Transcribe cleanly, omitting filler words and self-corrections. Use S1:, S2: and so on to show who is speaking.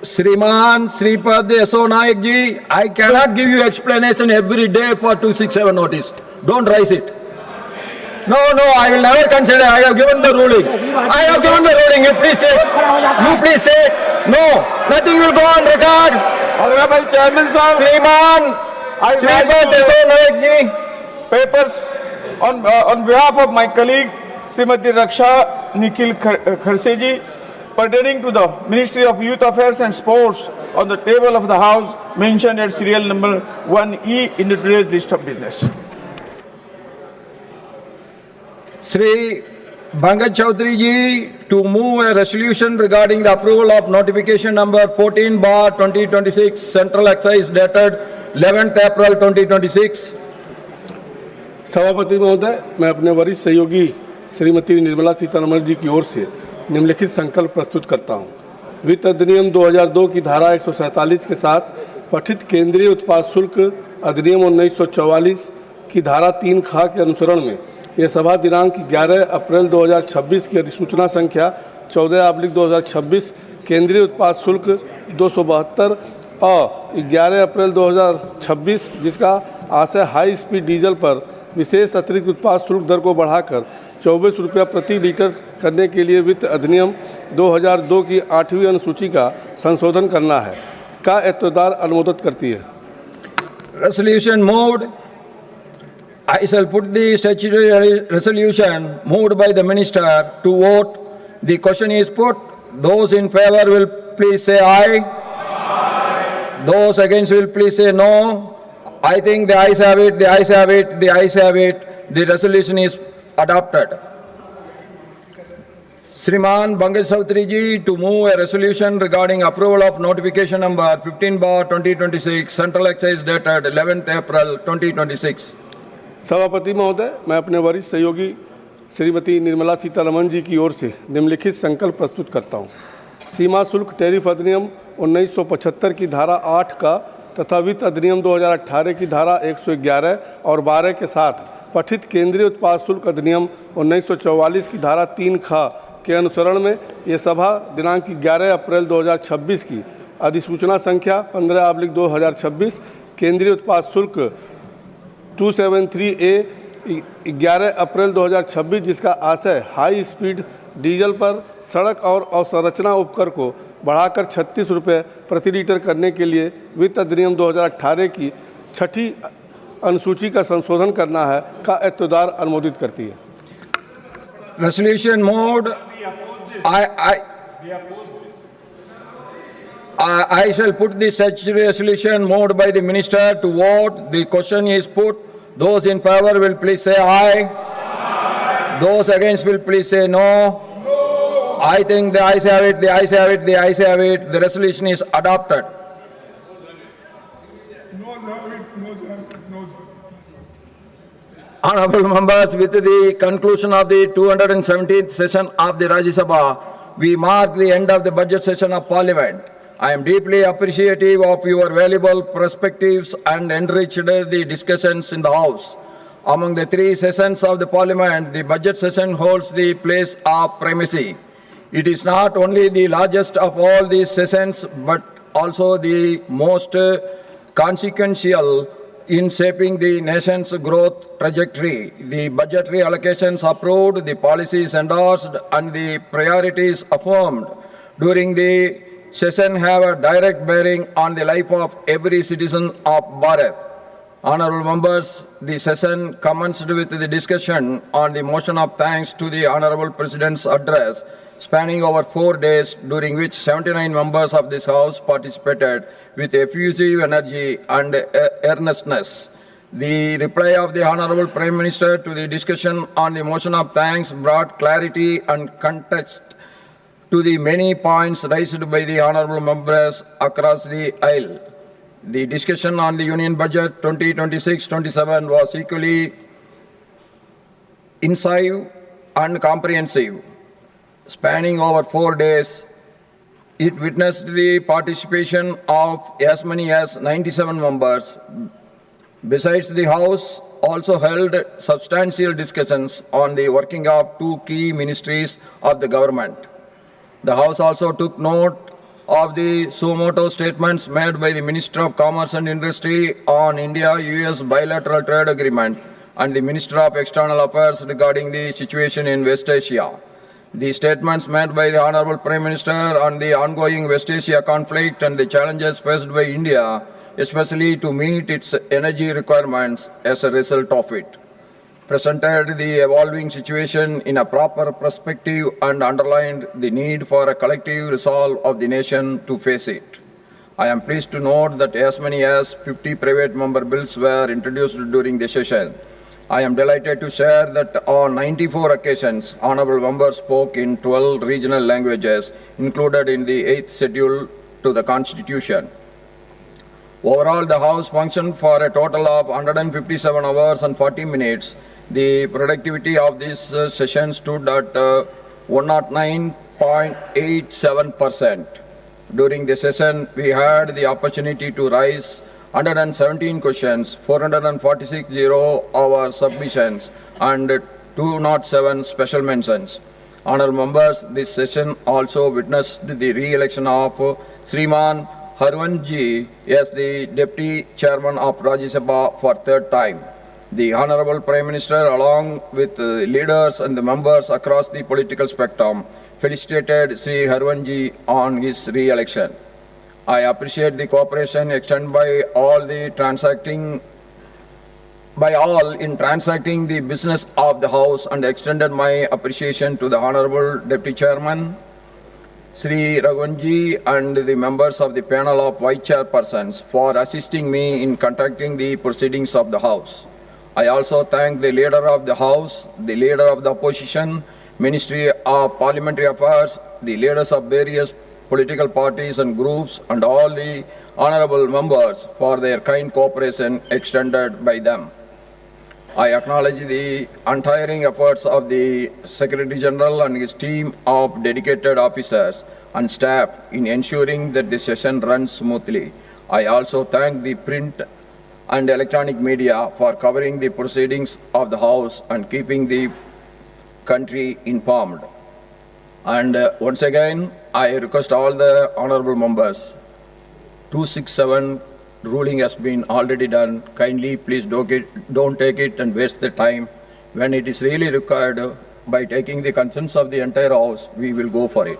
S1: Sriman Sripad Yeso Naik ji, I cannot give you explanation every day for 267 notice. Don't raise it. No, I will never consider. I have given the ruling. I have given the ruling. You please say. You please say. No, nothing will go on record.
S2: Honorable Chairman sir,
S1: Sriman Sripad Yeso Naik ji.
S2: papers on behalf of my colleague Srimati Raksha Nikhil Kharse ji pertaining to the Ministry of Youth Affairs and Sports on the table of the House mentioned at serial number 1E in the today's list of business.
S1: Sri Bangad Chaudhary ji to move a resolution regarding the approval of notification number 14/2026 Central Excise dated 11th April 2026.
S3: सभापति महोदय, मैं अपने वरिष्ठ सहयोगी श्रीमती निर्मला सीतारमण जी की ओर से निम्नलिखित संकल्प प्रस्तुत करता हूं। वित्त अधिनियम 2002 की धारा 147 के साथ पठित केंद्रीय उत्पाद शुल्क अधिनियम 1944 की धारा 3 ख के अनुसरण में यह सभा दिनांक 11 अप्रैल 2026 की अधिसूचना संख्या 14/2026 केंद्रीय उत्पाद शुल्क 272 और 11 अप्रैल 2026 जिसका आशय हाई स्पीड डीजल पर विशेष अतिरिक्त उत्पाद शुल्क दर को बढ़ाकर 24 रुपया प्रति लीटर करने के लिए वित्त अधिनियम 2002 की 8वीं अनुसूची का संशोधन करना है का एतदार अनुमोदित करती है।
S1: Resolution moved. I shall put the statutory resolution moved by the minister to vote. The question is put. Those in favor will please say aye. Aye. Those against will please say no. I think the ayes have it, the ayes have it, the ayes have it. The resolution is adopted. Sriman Bangad Chaudhary ji to move a resolution regarding approval of notification number 15/2026 Central Excise dated 11th April 2026.
S3: सभापति महोदय, मैं अपने वरिष्ठ सहयोगी श्रीमती निर्मला सीतारमण जी की ओर से निम्नलिखित संकल्प प्रस्तुत करता हूं। सीमा शुल्क टैरिफ अधिनियम 1975 की धारा 8 का तथा वित्त अधिनियम 2018 की धारा 111 और 12 के साथ पठित केंद्रीय उत्पाद शुल्क अधिनियम 1944 की धारा 3 ख के अनुसरण में ये सभा दिनांक 11 अप्रैल 2026 की अधिसूचना संख्या 15/2026 केंद्रीय उत्पाद शुल्क 273A 11 अप्रैल 2026 जिसका आशय हाई स्पीड डीजल पर सड़क और अवसंरचना उपकर को बढ़ाकर 36 रुपये प्रति लीटर करने के लिए वित्त अधिनियम 2018 की 6ठी अनुसूची का संशोधन करना है का एतदार अनुमोदित करती है।
S1: Resolution moved. I shall put the statutory resolution moved by the minister to vote. The question is put. Those in favor will please say aye. Aye. Those against will please say no. No. I think the ayes have it, the ayes have it, the ayes have it. The resolution is adopted. Honorable members, with the conclusion of the 217th session of the Rajya Sabha, we mark the end of the budget session of Parliament. I am deeply appreciative of your valuable perspectives and enriched the discussions in the House. Among the 3 sessions of the Parliament, the budget session holds the place of primacy. It is not only the largest of all these sessions, but also the most consequential in shaping the nation's growth trajectory. The budgetary allocations approved, the policies endorsed, and the priorities affirmed during the session have a direct bearing on the life of every citizen of Bharat. Honorable members, the session commenced with the discussion on the motion of thanks to the Honorable President's address, spanning over 4 days, during which 79 members of this House participated with effusive energy and earnestness. The reply of the Honorable Prime Minister to the discussion on the motion of thanks brought clarity and context to the many points raised by the Honorable members across the aisle. The discussion on the Union Budget 2026-27 was equally incisive and comprehensive. Spanning over 4 days, it witnessed the participation of as many as 97 members. Besides, the House also held substantial discussions on the working of 2 key ministries of the government. The House also took note of the suo motu statements made by the Minister of Commerce and Industry on India-US bilateral trade agreement and the Minister of External Affairs regarding the situation in West Asia. The statements made by the Honorable Prime Minister on the ongoing West Asia conflict and the challenges faced by India, especially to meet its energy requirements as a result of it, presented the evolving situation in a proper perspective and underlined the need for a collective resolve of the nation to face it. I am pleased to note that as many as 50 private member bills were introduced during the session. I am delighted to share that on 94 occasions, honorable members spoke in 12 regional languages included in the 8th schedule to the Constitution. Overall, the House functioned for a total of 157 hours and 40 minutes. The productivity of this session stood at 109.87%. During the session, we had the opportunity to raise 117 questions, 446 zero-hour submissions, and 207 special mentions. Honourable members, this session also witnessed the re-election of Sriman Harwanji as the Deputy Chairman of Rajya Sabha for third time. The Honourable Prime Minister, along with leaders and the members across the political spectrum, felicitated Sri Harwanji on his re-election. I appreciate the cooperation extended by all in transacting the business of the House and extended my appreciation to the Honourable Deputy Chairman, Sri Raghuvanji, and the members of the panel of Vice Chairpersons for assisting me in conducting the proceedings of the House. I also thank the Leader of the House, the Leader of the Opposition, Ministry of Parliamentary Affairs, the leaders of various political parties and groups, and all the honourable members for their kind cooperation extended by them. I acknowledge the untiring efforts of the Secretary General and his team of dedicated officers and staff in ensuring that the session runs smoothly. I also thank the print and electronic media for covering the proceedings of the House and keeping the country informed. And once again, I request all the honourable members, 267 ruling has been already done. Kindly please don't take it and waste the time. When it is really required, by taking the consents of the entire House, we will go for it.